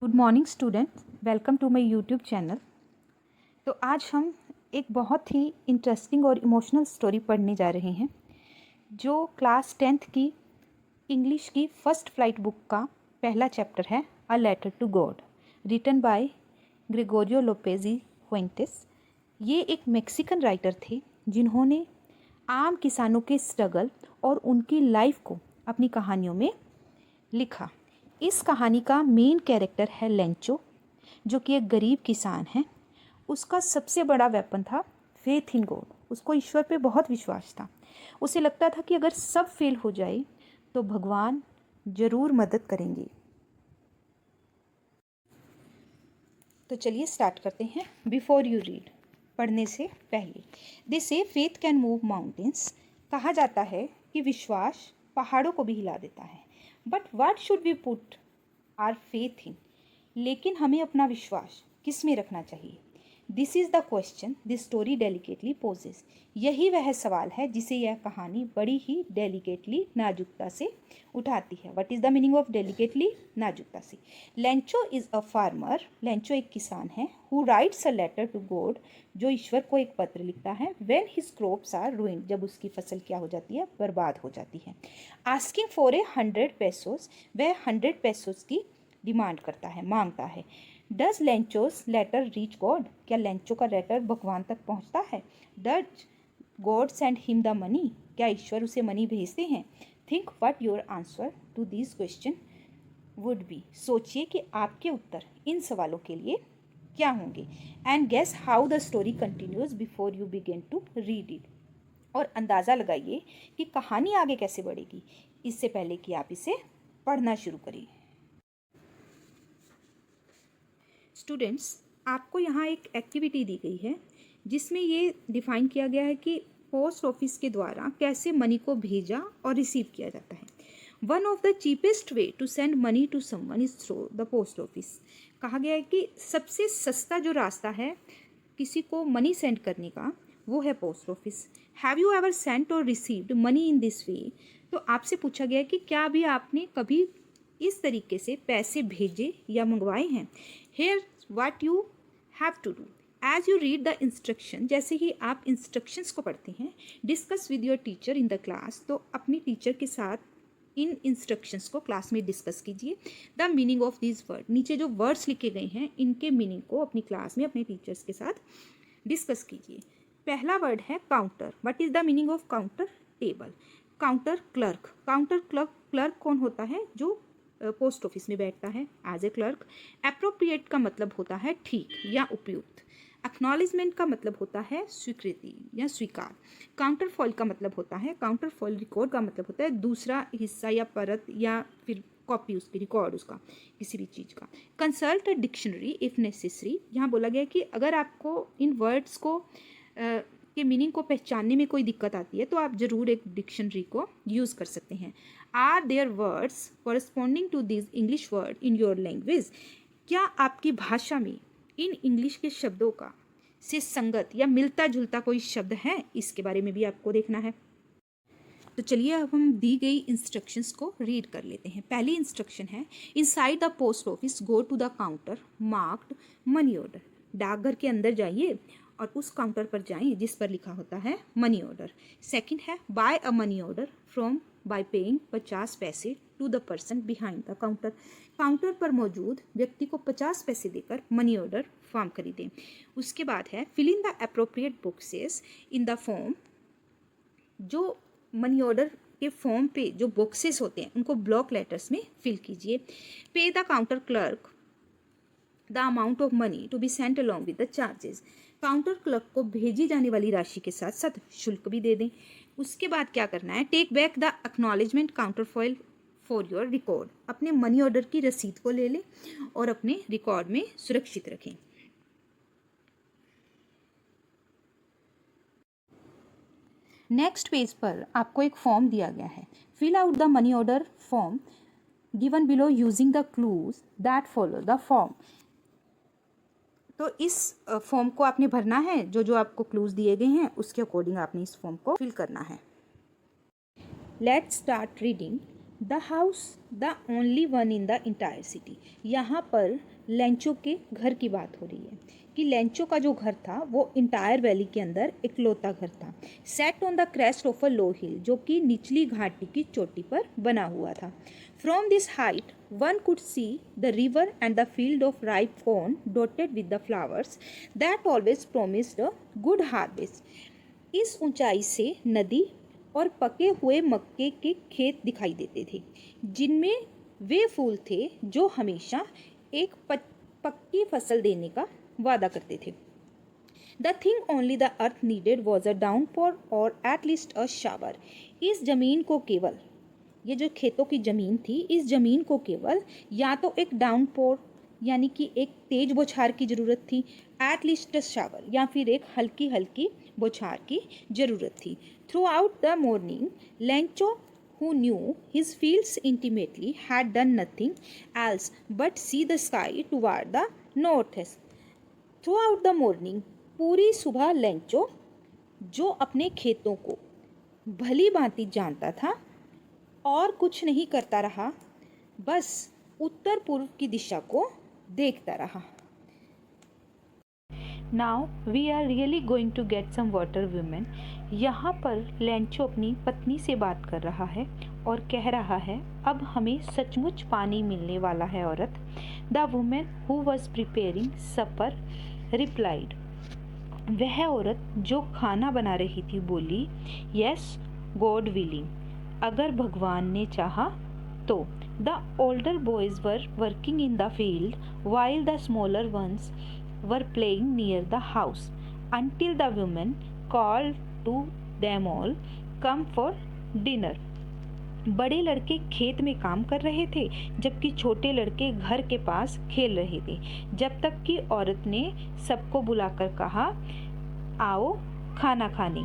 Good morning students, welcome to my YouTube channel. तो आज हम एक बहुत ही इंटरेस्टिंग और इमोशनल स्टोरी पढ़ने जा रहे हैं जो क्लास 10th की इंग्लिश की फर्स्ट फ्लाइट बुक का पहला चैप्टर है, a letter to God, written by Gregorio Lopez y Fuentes. ये एक मेक्सिकन राइटर थे जिन्होंने आम किसानों के स्ट्रगल और उनकी लाइफ को अपनी कहानियों में लिखा। इस कहानी का मेन कैरेक्टर है लेंचो, जो कि एक गरीब किसान है। उसका सबसे बड़ा वेपन था फेथ इन गॉड। उसको ईश्वर पे बहुत विश्वास था। उसे लगता था कि अगर सब फेल हो जाए तो भगवान ज़रूर मदद करेंगे। तो चलिए स्टार्ट करते हैं। बिफोर यू रीड, पढ़ने से पहले, दे से फेथ कैन मूव माउंटेन्स। कहा जाता है कि विश्वास पहाड़ों को भी हिला देता है। But what should we put our faith in? लेकिन हमें अपना विश्वास किस में रखना चाहिए? This is the question this story delicately poses. यही वह सवाल है जिसे यह कहानी बड़ी ही डेलिकेटली, नाजुकता से उठाती है। What is the meaning of delicately? नाजुकता से। Lencho is a farmer. Lencho एक किसान है। Who writes a letter to God, जो ईश्वर को एक पत्र लिखता है। When his crops are ruined, जब उसकी फसल क्या हो जाती है? बर्बाद हो जाती है। आस्किंग फॉर ए 100 पेसोस, वह 100 पेसोस की डिमांड करता है, मांगता है। Does Lencho's letter reach God, क्या लेंचो का लेटर भगवान तक पहुंचता है? Does God send him the money, क्या ईश्वर उसे मनी भेजते हैं? Think what your answer to this question would be, सोचिए कि आपके उत्तर इन सवालों के लिए क्या होंगे। And guess how the story continues before you begin to read it, और अंदाज़ा लगाइए कि कहानी आगे कैसे बढ़ेगी इससे पहले कि आप इसे पढ़ना शुरू करें। स्टूडेंट्स, आपको यहाँ एक एक्टिविटी दी गई है जिसमें ये डिफाइन किया गया है कि पोस्ट ऑफिस के द्वारा कैसे मनी को भेजा और रिसीव किया जाता है। One of the cheapest way to send money to someone is through the post office. कहा गया है कि सबसे सस्ता जो रास्ता है किसी को मनी सेंड करने का, वो है post office. Have you ever sent or received money in this way? तो आपसे पूछा गया है कि क्या भी आपने कभी इस तरीके से पैसे भेजे या मंगवाए हैं। Here what you have to do as you read the instruction, जैसे ही आप इंस्ट्रक्शंस को पढ़ते हैं, discuss with your teacher in the class, तो अपनी टीचर के साथ इन इंस्ट्रक्शंस को क्लास में डिस्कस कीजिए। The meaning of this word, नीचे जो वर्ड्स लिखे गए हैं इनके मीनिंग को अपनी क्लास में अपने टीचर्स के साथ डिस्कस कीजिए। पहला वर्ड है counter. What is the meaning of counter? Table. Counter clerk, counter clerk कौन होता है? जो पोस्ट ऑफिस में बैठता है एज ए क्लर्क। अप्रोप्रिएट का मतलब होता है ठीक या उपयुक्त। एक्नॉलेजमेंट का मतलब होता है स्वीकृति या स्वीकार। काउंटर फॉइल का मतलब होता है, काउंटर फॉइल रिकॉर्ड का मतलब होता है दूसरा हिस्सा या परत या फिर कॉपी उसकी, रिकॉर्ड उसका किसी भी चीज़ का। कंसल्ट डिक्शनरी इफ़ नेसेसरी, यहाँ बोला गया कि अगर आपको इन वर्ड्स को के मीनिंग को पहचानने में कोई दिक्कत आती है तो आप ज़रूर एक डिक्शनरी को यूज़ कर सकते हैं। Are there words corresponding to this English word in your language, क्या आपकी भाषा में इन इंग्लिश के शब्दों का से संगत या मिलता जुलता कोई शब्द है? इसके बारे में भी आपको देखना है। तो चलिए अब हम दी गई इंस्ट्रक्शंस को रीड कर लेते हैं। पहली इंस्ट्रक्शन है, inside the post office go to the counter marked money order. डाकघर के अंदर जाइए और उस काउंटर पर जाएं जिस पर लिखा होता है मनी ऑर्डर। सेकंड है, buy a money order from by paying 50 पैसे to the person behind the counter. Counter पर मौजूद व्यक्ति को 50 पैसे देकर मनी ऑर्डर फॉर्म खरीदें। उसके बाद है, fill in the appropriate boxes in the form. जो मनी ऑर्डर के फॉर्म पे जो बॉक्सेस होते हैं उनको ब्लॉक लेटर्स में फिल कीजिए। Pay the counter clerk the amount of money to be sent along with the charges. Counter clerk को भेजी जाने वाली राशि के साथ साथ शुल्क भी दे दें। उसके बाद क्या करना है, take back the acknowledgement counter foil for your record. अपने मनी ऑर्डर की रसीद को ले लें और अपने रिकॉर्ड में सुरक्षित रखें। नेक्स्ट पेज पर आपको एक फॉर्म दिया गया है। Fill out the money order form given below using the clues that follow the form. तो इस फॉर्म को आपने भरना है, जो जो आपको क्लूज दिए गए हैं उसके अकॉर्डिंग आपने इस फॉर्म को फिल करना है। Let's start reading. The house the only one in the entire city. यहाँ पर लेंचो के घर की बात हो रही है कि लेंचो का जो घर था वो इंटायर वैली के अंदर इकलौता घर था। Set on the crest of a low hill, जो कि निचली घाटी की चोटी पर बना हुआ था। From this height one could see the river and the field of ripe corn dotted with the flowers that always promised a good harvest. इस ऊंचाई से नदी और पके हुए मक्के के खेत दिखाई देते थे, जिनमें वे फूल थे जो हमेशा एक पक्की फसल देने का वादा करते थे। The thing only the earth needed was a downpour और एट लीस्ट अ शावर। इस जमीन को केवल, ये जो खेतों की ज़मीन थी, इस ज़मीन को केवल या तो एक डाउनपोर यानी कि एक तेज बौछार की ज़रूरत थी, एट लीस्ट शावर या फिर एक हल्की हल्की बौछार की ज़रूरत थी। Through out the morning Lencho, who knew his fields intimately, had done nothing else but see the sky toward the northeast. Through out the morning, पूरी सुबह लेंचो, जो अपने खेतों को भली भांति जानता था और कुछ नहीं करता रहा, बस उत्तर पूर्व की दिशा को देखता रहा। Now we are really going to get some water women. यहाँ पर लेंचो अपनी पत्नी से बात कर रहा है और कह रहा है, अब हमें सचमुच पानी मिलने वाला है औरत। The women who was preparing supper replied. वह औरत जो खाना बना रही थी बोली, यस गॉड विलिंग, अगर भगवान ने चाहा तो। The older boys were working in the field while the smaller once were playing near the house until the woman called to them all, come for dinner. बड़े लड़के खेत में काम कर रहे थे जबकि छोटे लड़के घर के पास खेल रहे थे, जब तक कि औरत ने सबको बुलाकर कहा, आओ खाना खाने।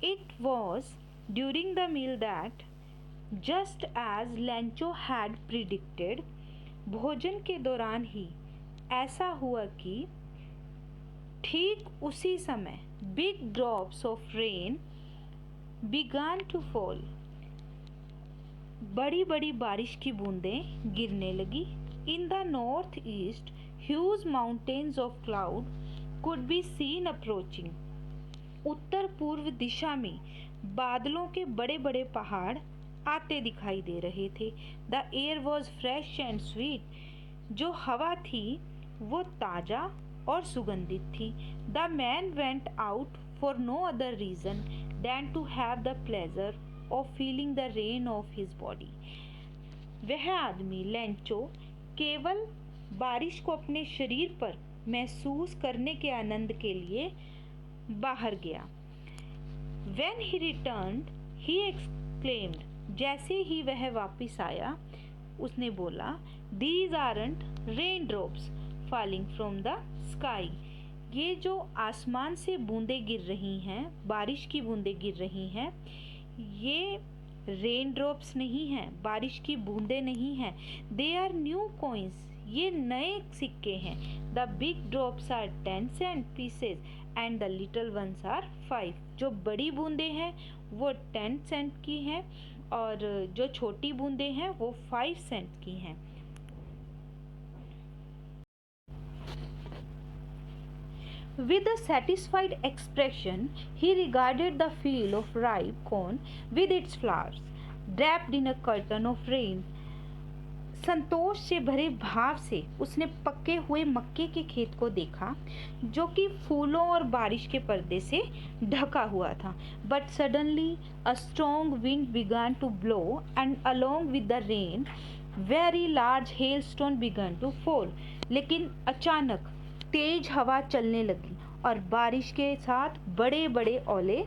It was during the meal that, just as Lencho had predicted, भोजन के दौरान ही ऐसा हुआ कि ठीक उसी समय big drops of rain began to fall. बड़ी बड़ी बारिश की बूंदें गिरने लगी। In the north east huge mountains of cloud could be seen approaching. उत्तर पूर्व दिशा में बादलों के बड़े बड़े पहाड़ आते दिखाई दे रहे थे। The air was fresh and sweet. जो हवा थी वो ताज़ा और सुगंधित थी। The man went out for no other reason than to have the pleasure of feeling the rain of his body. वह आदमी लेंचो केवल बारिश को अपने शरीर पर महसूस करने के आनंद के लिए बाहर गया। When he returned, he exclaimed, जैसे ही वह वापस आया उसने बोला, These aren't raindrops falling from the sky. ये जो आसमान से बूंदें गिर रही हैं, बारिश की बूंदें गिर रही हैं, ये रेन ड्रॉप्स नहीं हैं, बारिश की बूंदें नहीं हैं। दे आर न्यू कॉइन्स, ये नए सिक्के हैं। The big drops are 10 cent pieces and the little ones are 5। जो बड़ी बूंदें हैं वो 10 सेंट की हैं और जो छोटी बूंदें हैं वो 5 सेंट की हैं। With a satisfied expression, he regarded the field of ripe corn with its flowers, draped in a curtain of rain. संतोष से भरे भाव से उसने पके हुए मक्के के खेत को देखा जो कि फूलों और बारिश के पर्दे से ढका हुआ था। But suddenly a strong wind began to blow, and along with the rain, very large hailstone began to fall. लेकिन अचानक तेज हवा चलने लगी और बारिश के साथ बड़े बड़े ओले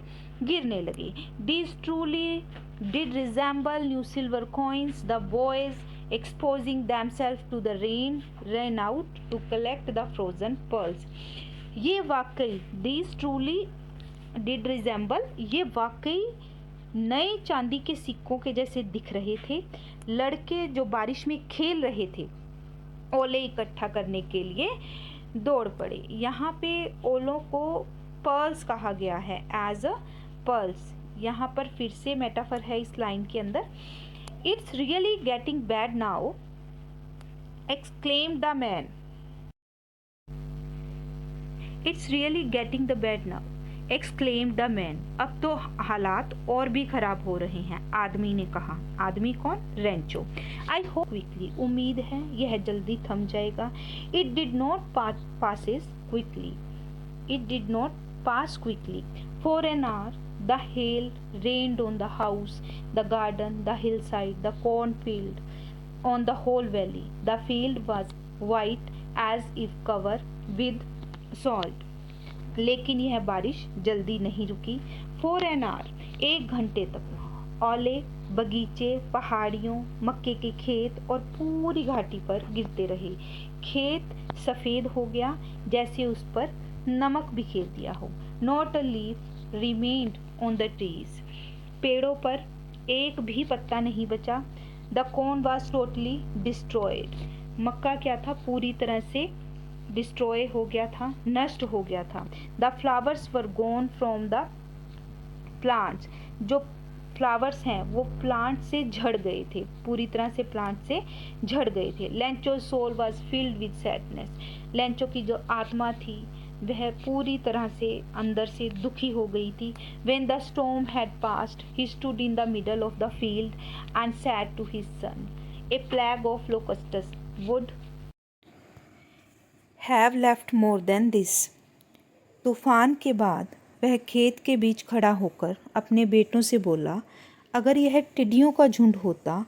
गिरने लगे। These truly did resemble new silver coins. The boys, exposing themselves to the rain, ran out to collect the frozen pearls. ये वाकई these truly did resemble, ये वाकई नए चांदी के सिक्कों के जैसे दिख रहे थे। लड़के जो बारिश में खेल रहे थे ओले इकट्ठा करने के लिए दौड़ पड़े। यहाँ पे ओलों को पर्ल्स कहा गया है, एज अ पर्ल्स। यहाँ पर फिर से मेटाफर है इस लाइन के अंदर। It's really getting bad now, exclaimed the man. It's really getting the bad now, exclaimed the man. अब तो हालात और भी खराब हो रहे हैं, आदमी ने कहा। आदमी कौन? रेंचो। I hope quickly, उम्मीद है यह जल्दी थम जाएगा। It did not passes quickly. It did not pass quickly. For an hour, the hail rained on the house, the garden, the hillside, the cornfield, on the whole valley. The field was white as if covered with salt. लेकिन यह बारिश जल्दी नहीं रुकी। For an hour, 1 घंटे तक ओले बगीचे, पहाड़ियों, मक्के के खेत और पूरी घाटी पर गिरते रहे। खेत सफ़ेद हो गया जैसे उस पर नमक बिखेर दिया हो। Not a leaf remained on the trees, पेड़ों पर एक भी पत्ता नहीं बचा। The corn was totally destroyed, मक्का क्या था? पूरी तरह से डिस्ट्रॉय हो गया था, नष्ट हो गया था। The flowers were gone from the plants, जो फ्लावर्स हैं वो प्लांट से झड़ गए थे, पूरी तरह से प्लांट से झड़ गए थे। Lencho soul was filled with sadness, Lencho की जो आत्मा थी वह पूरी तरह से अंदर से दुखी हो गई थी। When the storm had passed, he stood in the middle of the field and said to his son, a plague of locusts would have left more than this. तूफान के बाद वह खेत के बीच खड़ा होकर अपने बेटों से बोला, अगर यह टिड्डियों का झुंड होता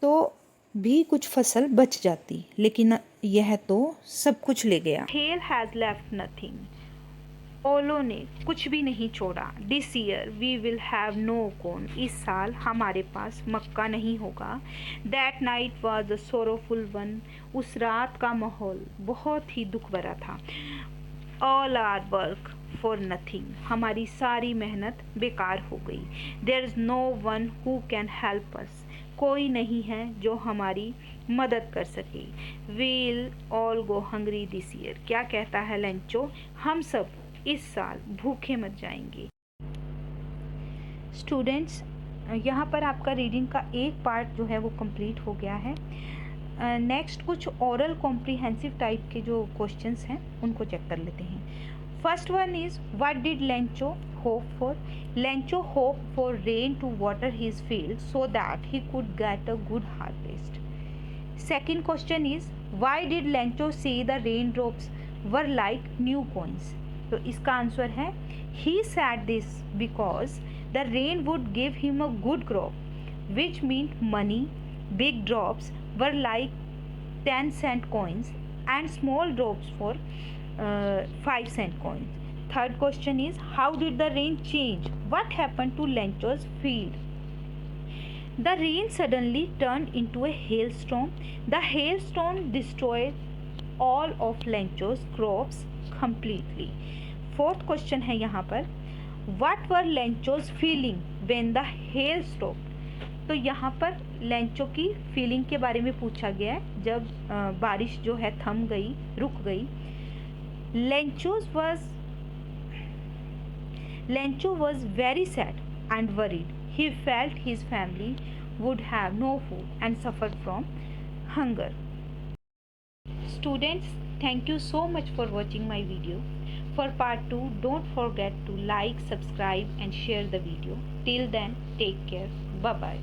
तो भी कुछ फसल बच जाती, लेकिन यह तो सब कुछ ले गया। Hail has left nothing. ओलों ने कुछ भी नहीं छोड़ा। This year we will have no corn, इस साल हमारे पास मक्का नहीं होगा। That night was a sorrowful one, उस रात का माहौल बहुत ही दुख भरा था। All our work for nothing, हमारी सारी मेहनत बेकार हो गई। There is no one who can help us, कोई नहीं है जो हमारी मदद कर सके। We'll all go hungry this year, क्या कहता है लेंचो? हम सब इस साल भूखे मत जाएंगे। स्टूडेंट्स, यहाँ पर आपका रीडिंग का एक पार्ट जो है वो कंप्लीट हो गया है। नेक्स्ट कुछ ओरल कॉम्प्रिहेंसिव टाइप के जो क्वेश्चंस हैं उनको चेक कर लेते हैं। First one is, what did Lencho hope for? Lencho hope for rain to water his field so that he could get a good harvest. Second question is, why did Lencho say the rain drops were like new coins? तो इसका answer है, he said this because the rain would give him a good crop, which mean money. Big drops were like 10 cent coins and small drops for 5 cent coins. Third question is, how did the rain change? What happened to Lencho's field? The rain suddenly turned into a hailstorm. The hailstorm destroyed all of Lencho's crops completely. Fourth question है यहाँ पर, what were Lencho's feeling when the hail stopped? तो यहाँ पर Lencho की feeling के बारे में पूछा गया है जब बारिश जो है थम गई, रुक गई। Lencho was very sad and worried. He felt his family would have no food and suffered from hunger. Students, thank you so much for watching my video. For part 2, don't forget to like, subscribe and share the video. Till then, take care. Bye-bye.